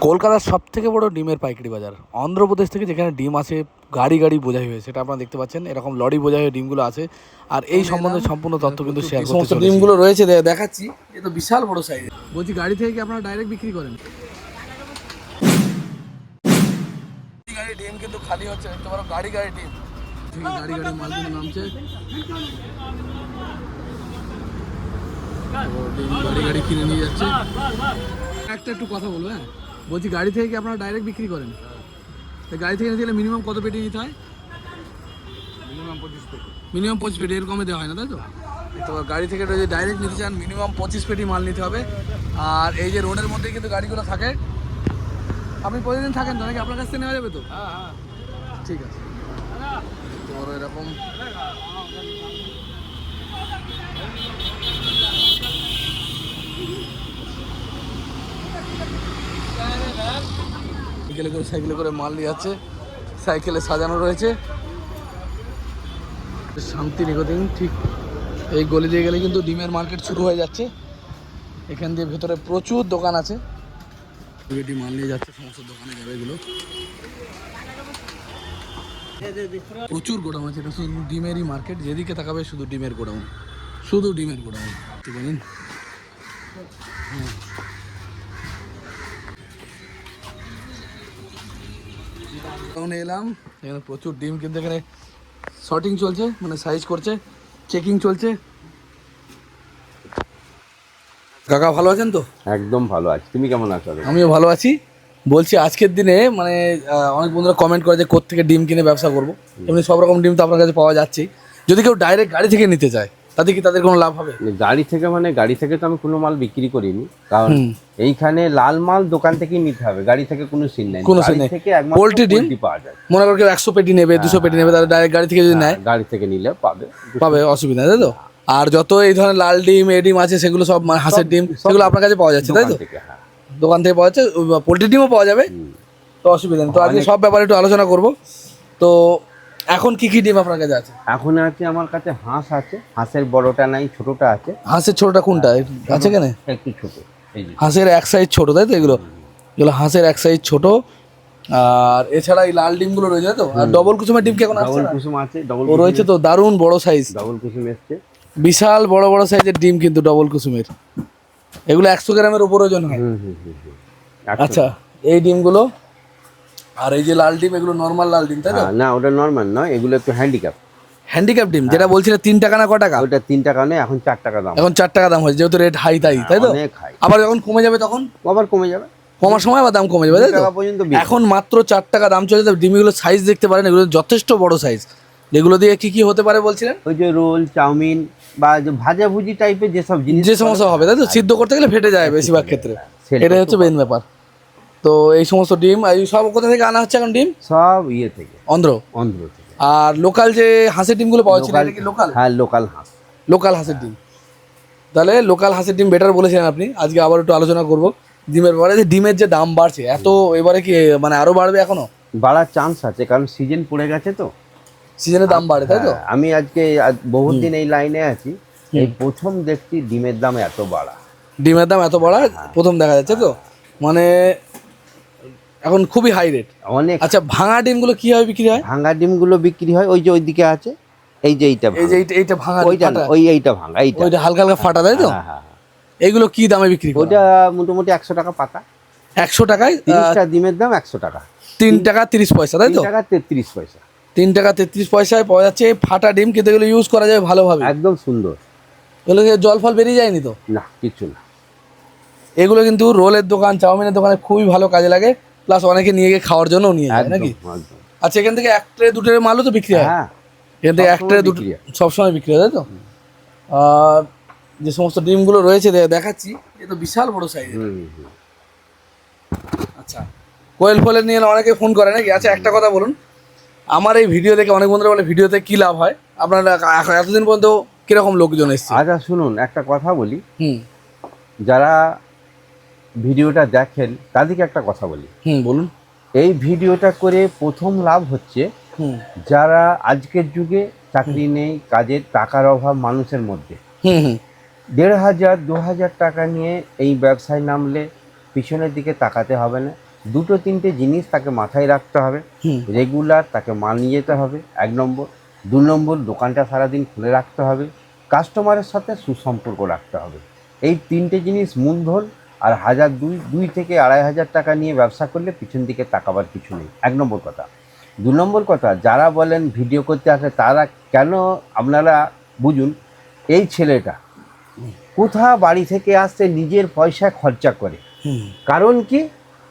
কলকাতার সবথেকে বড় ডিমের পাইকারি বাজার অন্ধ্রপ্রদেশ থেকে, যেখানে ডিম আসে গাড়ি গাড়ি বোঝাই হয়ে, সেটা আপনারা দেখতে পাচ্ছেন। এরকম লরি বোঝাই হয়ে ডিমগুলো আছে। আর এই সম্বন্ধে সম্পূর্ণ তথ্য কিন্তু শেয়ার করতে চলেছি। ডিমগুলো রয়েছে দেখাচ্ছি, এ তো বিশাল বড় সাইজ। বলছি গাড়ি থেকে কি আপনারা ডাইরেক্ট বিক্রি করেন? গাড়ি ডিম কিন্তু খালি হচ্ছে, দেখতে পারো গাড়ি গাড়ি ডিম, গাড়ি গাড়ি মাল কিন্তু নামছে। গাড়ি গাড়ি কিনে নিয়ে যাচ্ছে। একটা একটু কথা বলবো, হ্যাঁ বলছি গাড়ি থেকে কি আপনারা ডাইরেক্ট বিক্রি করেন? গাড়ি থেকে নিতে গেলে মিনিমাম কত পেটি নিতে হয়? মিনিমাম 25 পেটি, এর কমে দেওয়া হয় না, তাই তো? তো গাড়ি থেকে যদি ডাইরেক্ট নিতে চান মিনিমাম 25 পেটি মাল নিতে হবে। আর এই যে রোডের মধ্যে কিন্তু গাড়িগুলো থাকে। আপনি প্রতিদিন থাকেন তো নাকি? আপনার কাছ থেকে নেওয়া যাবে তো? ঠিক আছে। তো এরকম সাইকেলে করে মাল নিয়ে যাচ্ছে, সাইকেলে সাজানো রয়েছে। শান্তিনিকেতন ঠিক এই গলি দিয়ে গেলে কিন্তু ডিমের মার্কেট শুরু হয়ে যাচ্ছে। এখান দিয়ে ভেতরে প্রচুর দোকান আছে, ডিম মাল নিয়ে যাচ্ছে, সমস্ত দোকানে যাবে এগুলো। প্রচুর গোডাউন আছে, এটা শুধু ডিমেরই মার্কেট, যেদিকে তাকাবে শুধু ডিমের গোডাউন, শুধু ডিমের গোডাউন। ঠিক বলেন। এলাম, এখানে প্রচুর ডিম কিন্তু এখানে শর্টিং চলছে, মানে সাইজ করছে, চেকিং চলছে। কাকা ভালো আছেন তো? একদম ভালো আছি, তুমি কেমন আছো? আমিও ভালো আছি। বলছি আজকের দিনে মানে অনেক বন্ধুরা কমেন্ট করে যে কোত্থেকে ডিম কিনে ব্যবসা করবো। এমনি সব রকম ডিম তো আপনার কাছে পাওয়া যাচ্ছেই। যদি কেউ ডাইরেক্ট গাড়ি থেকে নিতে চায় তাতে কি তাদের কোনো লাভ হবে? গাড়ি থেকে তো আমি কোনো মাল বিক্রি করিনি, কারণ এইখানে লাল মাল দোকান থেকেই নিতে হবে, গাড়ি থেকে কোনো সিন নেই। কোনো সিন নেই। পোল্ট্রি ডিম পাওয়া যায়, মনে করো কেউ 100 পেটি নেবে, 200 পেটি নেবে, তাহলে ডাইরেক্ট গাড়ি থেকে যদি নেয়, গাড়ি থেকে নিলে পাবে, অসুবিধা, তাই তো? আর যত এই ধরনের লাল ডিম এ ডিম আছে সেগুলো সব হাঁসের ডিম, সেগুলো আপনার কাছে পাওয়া যাচ্ছে, তাই তো? দোকান থেকে পাওয়া যাচ্ছে, পোল্ট্রি ডিমও পাওয়া যাবে, তো অসুবিধা নেই। তো আজকে সব ব্যাপারে একটু আলোচনা করব। তো এখন কি কি ডিম আপনার কাছে আছে? এখন আছে আমার কাছে হাঁস আছে, হাঁসের বড়টা নাই, ছোটটা আছে। হাঁসের ছোটটা কোনটা আছে? কেন একটু ছোট, হাঁসের এক সাইজ ছোট, তাই তো? এগুলো হাঁসের এক সাইজ ছোট। আর এছাড়া এই লাল ডিমগুলো রয়েছে, তো? আর ডবল কুসুমের ডিম কি এখন আসছে? ডবল কুসুম আছে, ও রয়েছে তো, দারুণ বড় সাইজ, ডবল কুসুম এসছে, বিশাল বড় বড় সাইজের ডিম কিন্তু ডবল কুসুমের। এগুলো 100 গ্রামের উপর ওজন হয়। আচ্ছা, এই ডিমগুলো আর এই যে লাল ডিম, এগুলো নরমাল লাল ডিম, তাই তো? না, ওটা নরমাল নয়, এগুলো একটু হ্যান্ডিক্যাপ ডিম। যেটা বলছিলে 3 টাকা না ক টাকা? ওটা 3 টাকা নয়, এখন 4 টাকা দাম। এখন 4 টাকা দাম হয়েছে, যেহেতু রেট হাই, তাই তো? আবার যখন কমে যাবে তখন আবার কমে যাবে, কমার সময় আবার দাম কমে যাবে, তাই তো? এখন মাত্র 4 টাকা দাম চলে যাবে। ডিমগুলো সাইজ দেখতে পারেন, এগুলো যথেষ্ট বড় সাইজ। এগুলো দিয়ে কি কি হতে পারে বলছিলেন? ওই যে রোল, চাউমিন বা ভাজাভুজি টাইপের যেসব জিনিস, যে সমস্যা হবে, তাই তো? সিদ্ধ করতে গেলে ফেটে যায় বেশিরভাগ ক্ষেত্রে, এটাই হচ্ছে মেন ব্যাপার। তো এই সমস্ত ডিম এই সব কোথা থেকে আনা হচ্ছে এখন? ডিম সব থেকে, অন্ধ্র থেকে। আর লোকাল যে হাঁসের ডিমগুলো পাওয়া যাচ্ছে, এটা কি লোকাল? হ্যাঁ, লোকাল হাঁসের ডিম। তাহলে লোকাল হাঁসের ডিম বেটার বলেছিলেন আপনি। আজকে আবার একটু আলোচনা করব ডিমের ব্যাপারে, যে ডিমের যে দাম বাড়ছে এত, এবারে কি মানে আরো বাড়বে? এখনো বাড়ার চান্স আছে, কারণ সিজন পড়ে গেছে তো, সিজনে দাম বাড়ে, তাই তো? আমি আজকে বহুত দিন এই লাইনে আছি, এই প্রথম দেখছি ডিমের দাম এত বাড়া। ডিমের দাম এত বাড়া প্রথম দেখা যাচ্ছে, তো মানে এখন খুবই হাই রেট অনেক। আচ্ছা, ভাঙা ডিমগুলো কিভাবে বিক্রি হয়? ভাঙা ডিমগুলো বিক্রি হয় ওই যে ওইদিকে আছে, এই যে এইটা ভাঙা, এইটা ভাঙা, ওইটা হালকা হালকা ফাটা, তাই তো? এইগুলো কি দামে বিক্রি? ওইটা মোটামুটি 100 টাকা পাতা। 100 টাকায় 30টা ডিমের দাম 100 টাকা, 3 টাকা 30 পয়সা, তাই তো? 3 টাকা 33 পয়সা। 3 টাকা 33 পয়সায় পাওয়া যাচ্ছে ফাটা ডিম, কিন্তু এগুলো ইউজ করা যায় ভালোভাবে, একদম সুন্দর। এগুলো জল ফল বেরিয়ে যায়নি তো? না, কিছু না। এগুলো কিন্তু রোলের দোকান, চাউমিনের দোকানে খুবই ভালো কাজে লাগে, প্লাস অনেকে নিয়ে গিয়ে খাওয়ার জন্য নিয়ে যায় নাকি? আচ্ছা, এখান থেকে 1 ট্রে 2 ট্রে মালও তো বিক্রি হয়? এখান থেকে 1 ট্রে 2 ট্রে সবসময় বিক্রি হয়, তাই তো? আর যে সমস্ত ডিমগুলো রয়েছে দেখাচ্ছি, এ তো বিশাল বড় সাইজ। আচ্ছা, কোয়েল ফোয়েল নিয়ে অনেকে ফোন করে নাকি? আচ্ছা, একটা কথা বলুন, আমার এই ভিডিও দেখে অনেক বন্ধুরা বলে ভিডিওতে কি লাভ হয়, আপনারা এতদিন পর্যন্ত কিরকম লোকজন এসছে? আচ্ছা শুনুন, একটা কথা বলি, যারা ভিডিওটা দেখেন তাদেরকে একটা কথা বলি। বলুন। এই ভিডিওটা করে প্রথম লাভ হচ্ছে যারা আজকের যুগে চাকরি নেই, কাজের টাকার অভাব মানুষের মধ্যে, 1,500 2,000 টাকা নিয়ে এই ব্যবসায় নামলে পিছনের দিকে তাকাতে হবে না, দুটো তিনটে জিনিস তাকে মাথায় রাখতে হবে। রেগুলার তাকে মাল নিয়ে যেতে হবে 1 নম্বর। 2 নম্বর, দোকানটা সারাদিন খুলে রাখতে হবে। কাস্টমারের সাথে সুসম্পর্ক রাখতে হবে। এই 3টে জিনিস মূলধন। আর 2 থেকে 2,500 টাকা নিয়ে ব্যবসা করলে পিছন দিকে তাকাবার কিছু নেই, 1 নম্বর কথা। 2 নম্বর কথা, যারা বলেন ভিডিও করতে আসে তারা কেন, আপনারা বুঝুন, এই ছেলেটা কোথা বাড়ি থেকে আসছে নিজের পয়সা খরচা করে। কারণ কি,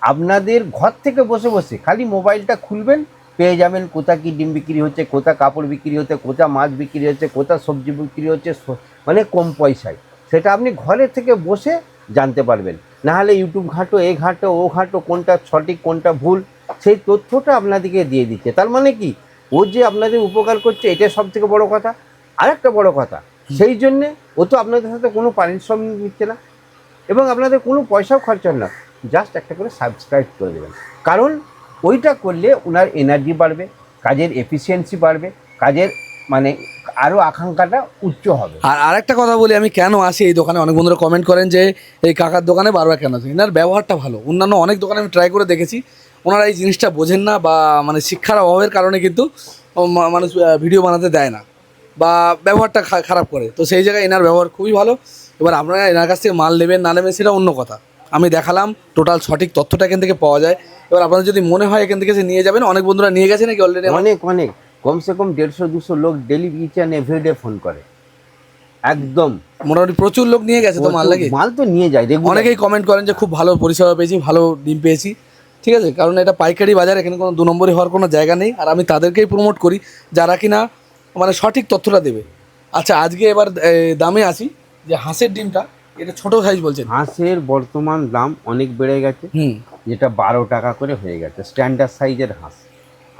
আপনাদের ঘর থেকে বসে বসে খালি মোবাইলটা খুলবেন, পেয়ে যাবেন কোথা কি ডিম বিক্রি হচ্ছে, কোথা কাপড় বিক্রি হচ্ছে, কোথা মাছ বিক্রি হচ্ছে, কোথা সবজি বিক্রি হচ্ছে, মানে কম পয়সায়। সেটা আপনি ঘরে থেকে বসে জানতে পারবেন। নাহলে ইউটিউব ঘাঁটো, এ ঘাঁটো, ও ঘাঁটো, কোনটা সঠিক কোনটা ভুল সেই তথ্যটা আপনাদেরকে দিয়ে দিচ্ছে। তার মানে কি, ও যে আপনাদের উপকার করছে এটা সব থেকে বড় কথা। আরেকটা বড় কথা, সেই জন্যে ও তো আপনাদের সাথে কোনো পারিশ্রমিক দিচ্ছে না এবং আপনাদের কোনো পয়সাও খরচ না, জাস্ট একটা করে সাবস্ক্রাইব করে দেবেন। কারণ ওইটা করলে ওনার এনার্জি বাড়বে, কাজের এফিসিয়েন্সি বাড়বে, কাজের মানে আরও আকাঙ্ক্ষাটা উচ্চ হবে। আর আরেকটা কথা বলি, আমি কেন আসি এই দোকানে, অনেক বন্ধুরা কমেন্ট করেন যে এই কাকার দোকানে বারবার কেন আসি। এনার ব্যবহারটা ভালো। অন্যান্য অনেক দোকানে আমি ট্রাই করে দেখেছি, ওনারা এই জিনিসটা বোঝেন না বা মানে শিক্ষার অভাবের কারণে কিন্তু মানুষ ভিডিও বানাতে দেয় না বা ব্যবহারটা খারাপ করে। তো সেই জায়গায় এনার ব্যবহার খুবই ভালো। এবার আপনারা এনার কাছ থেকে মাল নেবেন না নেবেন সেটা অন্য কথা, আমি দেখালাম টোটাল সঠিক তথ্যটা এখান থেকে পাওয়া যায়। এবার আপনাদের যদি মনে হয় এখান থেকে নিয়ে যাবেন, অনেক বন্ধুরা নিয়ে গেছে নাকি অলরেডি? অনেক কমসে কম 150-200 লোক daily each and everyday phone করে। একদম মোটামুটি প্রচুর লোক নিয়ে গেছে তো মাল লাগে, মাল তো নিয়ে যায়। অনেকেই কমেন্ট করেন যে খুব ভালো পরিষেবা পেয়েছি, ভালো ডিম পেয়েছি। ঠিক আছে, কারণ এটা পাইকারি বাজার, এখানে কোনো 2 নম্বরই হওয়ার কোনো জায়গা নেই। আর আমি তাদেরকেই প্রমোট করি যারা কিনা মানে সঠিক তথ্যটা দেবে। আচ্ছা, আজকে এবার দামে আসি, যে হাঁসের ডিমটা এটা ছোট সাইজ বলছেন। হাঁসের বর্তমান দাম অনেক বেড়ে গেছে, যেটা 12 টাকা করে হয়ে গেছে স্ট্যান্ডার্ড সাইজের হাঁস।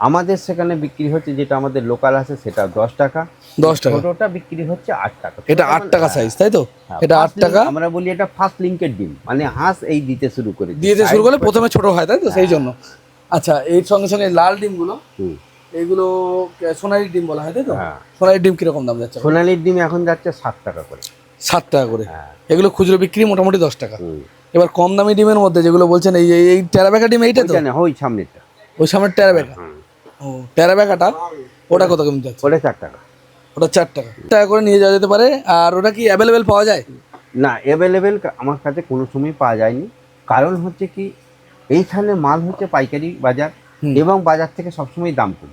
আমাদের সেখানে বিক্রি হচ্ছে, যেটা আমাদের লোকাল আছে সেটা 10 টাকা। 10 টাকা, ছোটটা বিক্রি হচ্ছে 8 টাকা। এটা 8 টাকা সাইজ, তাই তো? এটা 8 টাকা। আমরা বলি এটা ফার্স্ট লিঙ্কের ডিম, মানে হাঁস এই দিতে শুরু করলে প্রথমে ছোট হয়, তাই তো? সেই জন্য। আচ্ছা, এর সঙ্গে সঙ্গে লাল ডিমগুলো, এইগুলো সোনালি ডিম বলা হয়, তাই তো? সোনালি ডিম কিরকম দাম যাচ্ছে? সোনালির ডিম এখন যাচ্ছে 7 টাকা করে। 7 টাকা করে। এগুলো খুচরো বিক্রি মোটামুটি 10 টাকা। এবার কম দামি ডিমের মধ্যে যেগুলো বলছেন, এই টেরাবেকা ডিম, এইটা তো? ওই সামনেরটা, ওই সামনের টেরাবেকা। ও, টেরাবেকাটা ওটা কত কেমন যাচ্ছে? ওটা 4 টাকা। ওটা 4 টাকা করে নিয়ে যাওয়া যেতে পারে। আর ওটা কি অ্যাভেলেবেল পাওয়া যায়? না, অ্যাভেলেবেল আমার কাছে কোনো সময় পাওয়া যায়নি। কারণ হচ্ছে কি, এইখানে মাল হচ্ছে পাইকারি বাজার এবং বাজার থেকে সবসময় দাম কম,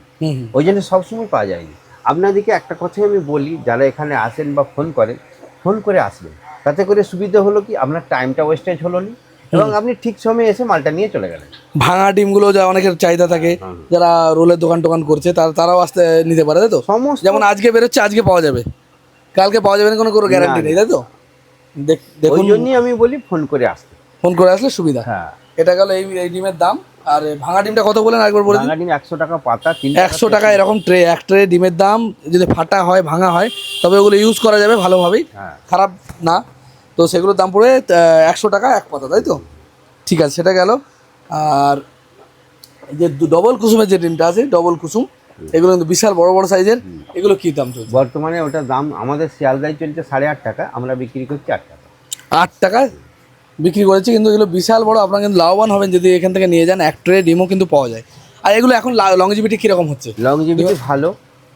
ওই জন্য সবসময় পাওয়া যায়নি। আপনাদেরকে একটা কথাই আমি বলি, যারা এখানে আসেন বা ফোন করেন, ফোন করে আসবেন। তাতে করে সুবিধা হলো কি, আপনার টাইমটা ওয়েস্টেজ হলো না এবং আপনি ঠিক সময়ে এসে মালটা নিয়ে চলে গেলেন। ভাঙা ডিমগুলো যা অনেকের চাহিদা থাকে, যারা রোলের দোকান করছে তারাও আসতে নিতে পারে, তাই তো? সমস্ত যেমন আজকে বেরোচ্ছে আজকে পাওয়া যাবে, কালকে পাওয়া যাবে না, কোনো গ্যারান্টি নেই, তাই তো? দেখুন, ওই জন্যই আমি বলি ফোন করে আসতে। ফোন করে আসলে সুবিধা। হ্যাঁ, এটা গেল এই ডিমের দাম। আর ভাঙা ডিমটা কত বলেন আরেকবার বলে দিন? ভাঙা ডিম 100 টাকা পাতা, 100 টাকা এরকম ট্রে, এক ট্রে ডিমের দাম। যদি ফাটা হয়, ভাঙা হয়, তবে ওগুলো ইউজ করা যাবে ভালোভাবেই, খারাপ না। তো সেগুলোর দাম পড়ে 100 টাকা এক পাতা, তাই তো? ঠিক আছে, সেটা গেল। আর যে ডবল কুসুমের যে ডিমটা আছে, ডবল কুসুম, এগুলো কিন্তু বিশাল বড় বড় সাইজের। এগুলো কি দাম চলছে বর্তমানে? ওটার দাম আমাদের শিয়ালদায় চলছে 8.5 টাকা, আমরা বিক্রি করছি 8 টাকা। 8 টাকায় বিক্রি করেছি, কিন্তু এগুলো বিশাল বড়। আপনারা কিন্তু লাভবান হবেন যদি এখান থেকে নিয়ে যান। এক ট্রে ডিমও কিন্তু পাওয়া যায়। আর এগুলো এখন লংজিভিটি কীরকম হচ্ছে? লংজিভিটি ভালো,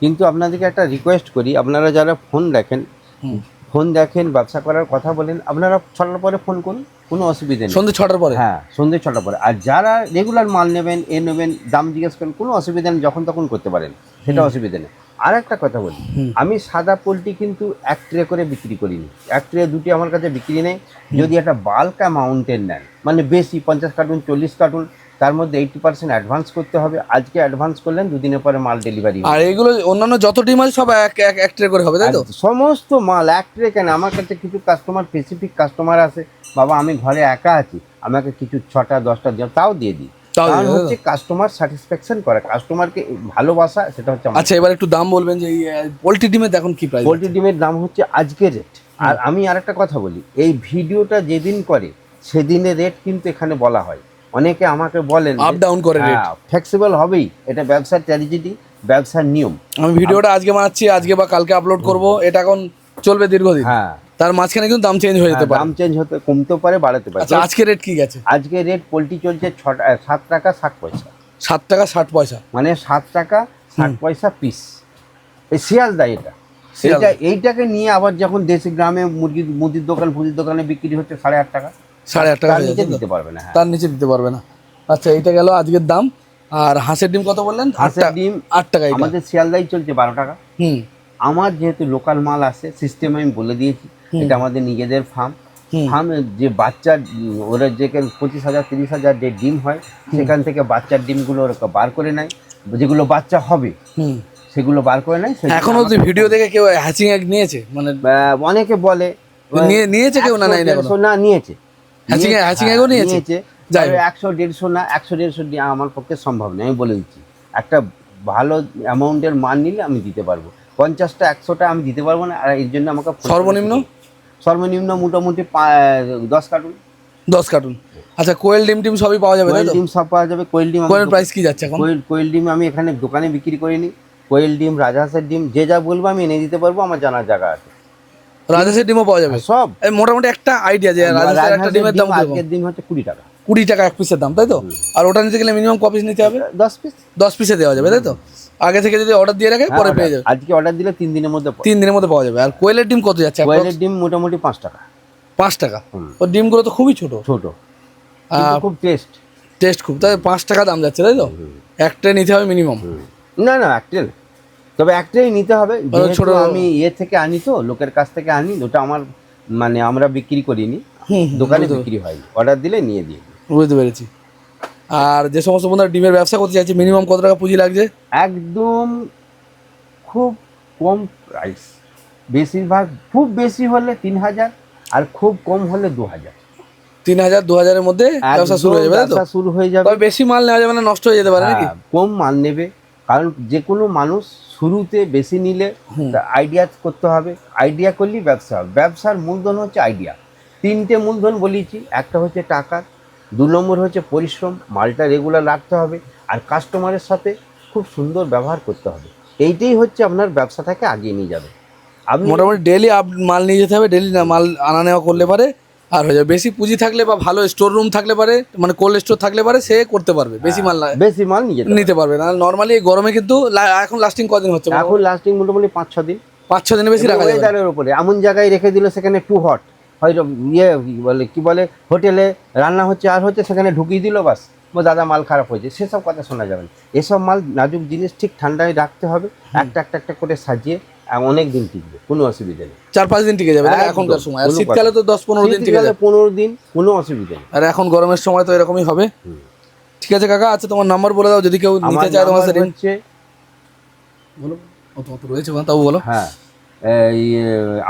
কিন্তু আপনাদেরকে একটা রিকোয়েস্ট করি, আপনারা যারা ফোন দেখেন ব্যবসা করার কথা বলেন, আপনারা 6টার পরে ফোন করুন, কোনো অসুবিধা নেই। সন্ধ্যে 6টার পরে? হ্যাঁ, সন্ধ্যে 6টার পরে। আর যারা রেগুলার মাল নেবেন, নেবেন, দাম জিজ্ঞেস করেন, কোনো অসুবিধা নেই, যখন তখন করতে পারেন, সেটা অসুবিধা নেই। আর একটা কথা বলি, আমি সাদা পোলট্রি কিন্তু 1 ট্রে করে বিক্রি করিনি। 1 ট্রে 2টি আমার কাছে বিক্রি নেই। যদি একটা বাল্ক অ্যামাউন্টের নেন, মানে বেশি 50 কার্টুন 40 কার্টুন, তার মধ্যে 80% অ্যাডভান্স করতে হবে। আজকে অ্যাডভান্স করলেন, 2 দিনের পরে মাল ডেলিভারি। আর এগুলো অন্যান্য যত ডিম আছে সব এক ট্রে করে হবে, তাই তো? সমস্ত মাল 1 ট্রে কেন? আমার কাছে কিছু কাস্টমার, স্পেসিফিক কাস্টমার আছে, বাবা আমি ঘরে একা আছি, আমাকে কিছু 6টা 10টা তাও দিয়ে দিই। কারণ হচ্ছে কাস্টমার স্যাটিসফ্যাকশন করা, কাস্টমারকে ভালোবাসা, সেটা হচ্ছে। আচ্ছা, এবার একটু দাম বলবেন যে পোলট্রি ডিমের এখন কি প্রাইস? পোলট্রি ডিমের দাম হচ্ছে আজকে রেট। আর আমি আরেকটা কথা বলি, এই ভিডিওটা যেদিন করে সেদিনের রেট কিন্তু এখানে বলা হয়। অনেকে আমাকে বলেন আপ ডাউন করে রেট, ফ্লেক্সিবল হবেই, এটা ব্যবসার ট্র্যাজেডি, ব্যবসার নিয়ম। আমি ভিডিওটা আজকে বানাচ্ছি, আজকে বা কালকে আপলোড করব, এটা এখন চলবে দীর্ঘদিন। হ্যাঁ, তার মাঝখানে কিন্তু দাম চেঞ্জ হয়ে যেতে পারে। দাম চেঞ্জ হতে কমতেও পারে, বাড়াতে পারে। আচ্ছা, আজকে রেট কি গেছে? আজকে রেট পোলট্রি চলছে 7 টাকা 60 পয়সা। 7 টাকা 60 পয়সা, মানে 7 টাকা 60 পয়সা পিস। এই শিয়ালদা এটা। এইটাকে নিয়ে আবার যখন দেশি গ্রামে মুদির দোকানে বিক্রি হচ্ছে 8.5 টাকা, 8.5 টাকা তার নিচে দিতে পারবে না। তার নিচে দিতে পারবে না। আচ্ছা, এইটা গেল আজকের দাম। আর হাঁসের ডিম কত বললেন? হাঁসের ডিম 8 টাকা। আমাদের শিয়ালদাই চলছে 12 টাকা। আমার যেহেতু লোকাল মাল আসে, সিস্টেম আমি বলে দিয়েছি, এটা আমাদের নিজেদের ফার্মে যে বাচ্চা ওরা যে 25,000 30,000 যে ডিম হয়, সেখান থেকে বাচ্চার ডিমগুলো ওরা বার করে নেয়, যেগুলো বাচ্চা হবে সেগুলো বার করে নেয়। এখনো যদি ভিডিও দেখে কেউ হ্যাচিং এগ নিয়েছে, মানে অনেকে বলে নিয়েছে কেউ, না না নিয়েছে, হ্যাচিং এগও নিয়েছে। 100-150 না, 100-150 দিয়ে আমার পক্ষে সম্ভব নয়। আমি বলে দিচ্ছি, একটা ভালো অ্যামাউন্টের মাল নিলে আমি দিতে পারবো। 50টা 100টা আমি দিতে পারবো না। আর এর জন্য আমাকে সর্বনিম্ন মোটামুটি 10 কার্টুন। 10 কার্টুন। আচ্ছা, কোয়েল ডিম টিম সবই পাওয়া যাবে? কোয়েল ডিম সব পাওয়া যাবে। কোয়েল ডিম প্রাইস কি যাচ্ছে এখন? কোয়েল ডিম আমি এখানে দোকানে বিক্রি করিনি। কোয়েল ডিম, রাজহাঁসের ডিম যে যা বলবো আমি এনে দিতে পারবো, আমার জানার জায়গা আছে। রাজহাঁসের ডিমও পাওয়া যাবে সব? মোটামুটি একটা আইডিয়া যে রাজহাঁসের একটা ডিমের দাম আজকের ডিম হচ্ছে 20 টাকা। 20 টাকা এক পিসের দাম, তাই তো? আর ওটা নিতে গেলে মিনিমাম কপিস নিতে হবে? 10 পিস। 10 পিসে দেওয়া যাবে, তাই তো? আগে থেকে যদি অর্ডার দিয়ে রাখে পরে পেয়ে যাবে। আজকে অর্ডার দিলে 3 দিনের মধ্যে পাওয়া যাবে। আর কোয়েলের ডিম কত যাচ্ছে? কোয়েলের ডিম মোটামুটি 5 টাকা। 5 টাকা? ওর ডিমগুলো তো খুবই ছোট, খুব টেস্ট খুব, তাই 5 টাকা দাম যাচ্ছে, তাই তো? একটাই নিতে হবে মিনিমাম? না একটাই, তবে একটাই নিতে হবে। ছোট আমি থেকে আনি, তো লোকের কাছ থেকে আনি, ওটা আমার মানে আমরা বিক্রি করিনি, দোকানে বিক্রি হয়নি, অর্ডার দিলে নিয়ে দিই। বুঝতে পেরেছি। আর যে সমস্ত বন্ধুরা ডিমের ব্যবসা করতে চাইছে, মিনিমাম কত টাকা পুঁজি লাগছে? একদম খুব কম প্রাইস। বেশিরভাগ খুব বেশি হলে 3,000, আর খুব কম হলে 2,000। 3,000 2,000-এর মধ্যে ব্যবসা শুরু হয়ে যাবে, তাই তো? শুরু হয়ে যাবে। তবে বেশি মাল নেওয়া যাবে না, নষ্ট হয়ে যেতে পারে নাকি? কম মাল নেবে, কারণ যে কোনো মানুষ শুরুতে বেশি নিলে আইডিয়া করতে হবে। আইডিয়া করলেই ব্যবসা হবে। ব্যবসার মূলধন হচ্ছে আইডিয়া। 3টে মূলধন বলেছি, একটা হচ্ছে টাকা, 2 নম্বর হচ্ছে পরিশ্রম, মালটা রেগুলার রাখতে হবে, আর কাস্টমারের সাথে খুব সুন্দর ব্যবহার করতে হবে। এইটাই হচ্ছে আপনার ব্যবসাটাকে আগিয়ে নিয়ে যাবে। আপনি মোটামুটি ডেলি মাল নিয়ে যেতে হবে, ডেলি মাল আনা নেওয়া করলে পারে আর হয়ে যাবে। বেশি পুঁজি থাকলে বা ভালো স্টোর রুম থাকলে পারে, মানে কোল্ড স্টোর থাকলে পারে, সে করতে পারবে, বেশি মাল নিতে পারবে না। নর্মালি এই গরমে কিন্তু এখন লাস্টিং কদিন হচ্ছে? এখন লাস্টিং মোটামুটি 5-6 দিন। 5-6 দিনের বেশি রাখা যাবে। ওয়েদারের উপরে এমন জায়গায় রেখে দিল সেখানে টু হট, হয়তো কি বলে হোটেলে রান্না হচ্ছে আর হচ্ছে, সেখানে ঢুকিয়ে দিল, বাস দাদা মাল খারাপ হয়েছে, সেসব কথা শোনা যাবে না। এসব মাল নাজুক জিনিস ঠিক ঠান্ডায় রাখতে হবে, একটা করে সাজিয়ে অনেক দিন টিকবে, কোনো অসুবিধা নেই। 4-5 দিন টিকে যাবে এখনকার সময়। আর শীতকালে তো 10-15 দিন টিকে যাবে। 15 দিন কোনো অসুবিধা নেই। আর এখন গরমের সময় তো এরকমই হবে। ঠিক আছে কাকা, আচ্ছা তোমার নাম্বার বলে দাও, যদি কেউ নিতে চায় তোমার সাথে। বলো, অত রয়েছে তাও বলো। হ্যাঁ,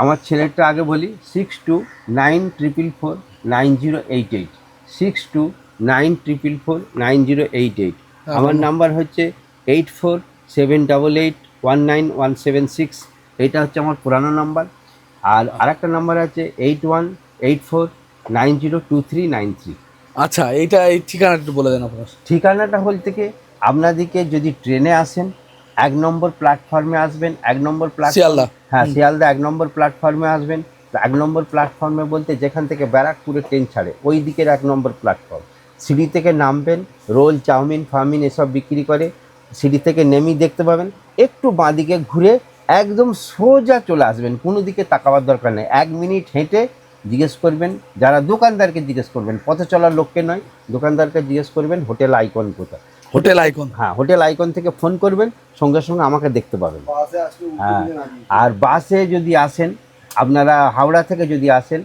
আমার ছেলেরটা আগে বলি, 6294449088, 6294449088। আমার নাম্বার হচ্ছে 8478819176। এটা হচ্ছে আমার পুরানো নাম্বার। আর আরেকটা নাম্বার আছে 8184902393। আচ্ছা, এই ঠিকানাটা একটু বলে দেন আপনার। ঠিকানাটা বলতে কি, আপনাদেরকে যদি ট্রেনে আসেন 1 নম্বর প্ল্যাটফর্মে আসবেন। 1 নম্বর প্ল্যাটফর্ম, হ্যাঁ শিয়ালদা 1 নম্বর প্ল্যাটফর্মে আসবেন। 1 নম্বর প্ল্যাটফর্মে বলতে যেখান থেকে ব্যারাকপুরে ট্রেন ছাড়ে ওই দিকের 1 নম্বর প্ল্যাটফর্ম। সিঁড়ি থেকে নামবেন, রোল চাউমিন ফাউমিন এসব বিক্রি করে, সিঁড়ি থেকে নেমেই দেখতে পাবেন। একটু বাঁদিকে ঘুরে একদম সোজা চলে আসবেন, কোনো দিকে তাকাবার দরকার নেই। 1 মিনিট হেঁটে জিজ্ঞেস করবেন, যারা দোকানদারকে জিজ্ঞেস করবেন, পথে চলার লোককে নয়, দোকানদারকে জিজ্ঞেস করবেন হোটেল আইকন কোথায়। হোটেল আইকন, হ্যাঁ হোটেল আইকন থেকে ফোন করবেন, সঙ্গে সঙ্গে আমাকে দেখতে পাবেন। হ্যাঁ, আর বাসে যদি আসেন, আপনারা হাওড়া থেকে যদি আসেন,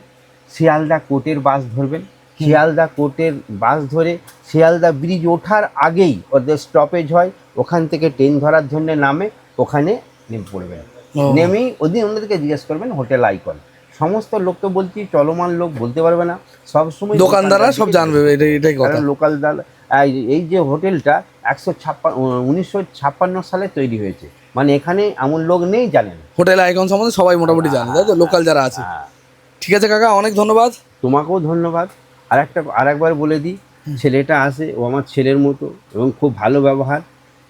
শিয়ালদা কোর্টের বাস ধরবেন। শিয়ালদা কোর্টের বাস ধরে শিয়ালদা ব্রিজ ওঠার আগেই ওদের স্টপেজ হয়, ওখান থেকে ট্রেন ধরার জন্য নামে ওখানে নেমে পড়বেন। নেমেই ওদেরকে জিজ্ঞেস করবেন হোটেল আইকন। সমস্ত লোক তো বলছি চলমান লোক বলতে পারবে না, সবসময় দোকানদাররা সব জানবে, এটাই কথা। লোকাল এই যে হোটেলটা 1956 সালে তৈরি হয়েছে, মানে এখানে এমন লোক নেই জানেন। হোটেল আইকন সম্বন্ধে সবাই মোটামুটি জানে, তাই তো, লোকাল যারা আছে। ঠিক আছে কাকা, অনেক ধন্যবাদ। তোমাকেও ধন্যবাদ। আরেকবার বলে দিই, ছেলেটা আসে, ও আমার ছেলের মতো এবং খুব ভালো ব্যবহার।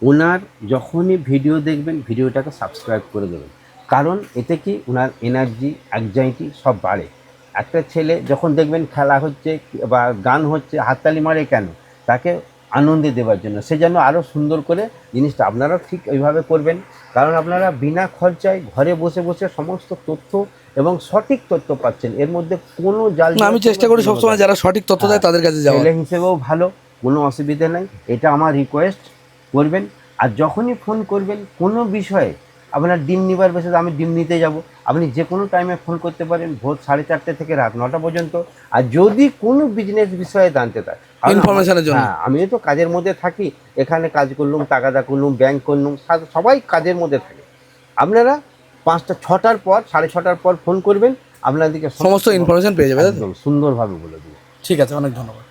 ওনার যখনই ভিডিও দেখবেন, ভিডিওটাকে সাবস্ক্রাইব করে দেবেন, কারণ এতে কি ওনার এনার্জি অ্যাংজাইটি সব বাড়ে। একটা ছেলে যখন দেখবেন খেলা হচ্ছে বা গান হচ্ছে, হাততালি মারে কেন? তাকে আনন্দে দেওয়ার জন্য, সে যেন আরও সুন্দর করে জিনিসটা। আপনারাও ঠিক ওইভাবে করবেন, কারণ আপনারা বিনা খরচায় ঘরে বসে বসে সমস্ত তথ্য এবং সঠিক তথ্য পাচ্ছেন। এর মধ্যে কোনো জাল, আমি চেষ্টা করি সবসময় যারা সঠিক তথ্য দেয় তাদের কাছে যাওয়া। ছেলে হিসেবেও ভালো, কোনো অসুবিধা নেই, এটা আমার রিকোয়েস্ট করবেন। আর যখনই ফোন করবেন কোনো বিষয়ে, আপনার ডিম নিবার বেশি, আমি ডিম নিতে যাব, আপনি যে কোনো টাইমে ফোন করতে পারেন, ভোর 4:30 থেকে রাত 9টা পর্যন্ত। আর যদি কোনো বিজনেস বিষয়ে জানতে চায়, ইনফরমেশনের জন্য, হ্যাঁ, আমিও তো কাজের মধ্যে থাকি, এখানে কাজ করলুম, টাকাটা করলুম, ব্যাংক করলুম, সবাই কাজের মধ্যে থাকে। আপনারা 5টা 6টার পর, 6:30টার পর ফোন করবেন, আপনাদেরকে সমস্ত ইনফরমেশন পেয়ে যাবে, একদম সুন্দরভাবে বলে দেবো। ঠিক আছে, অনেক ধন্যবাদ।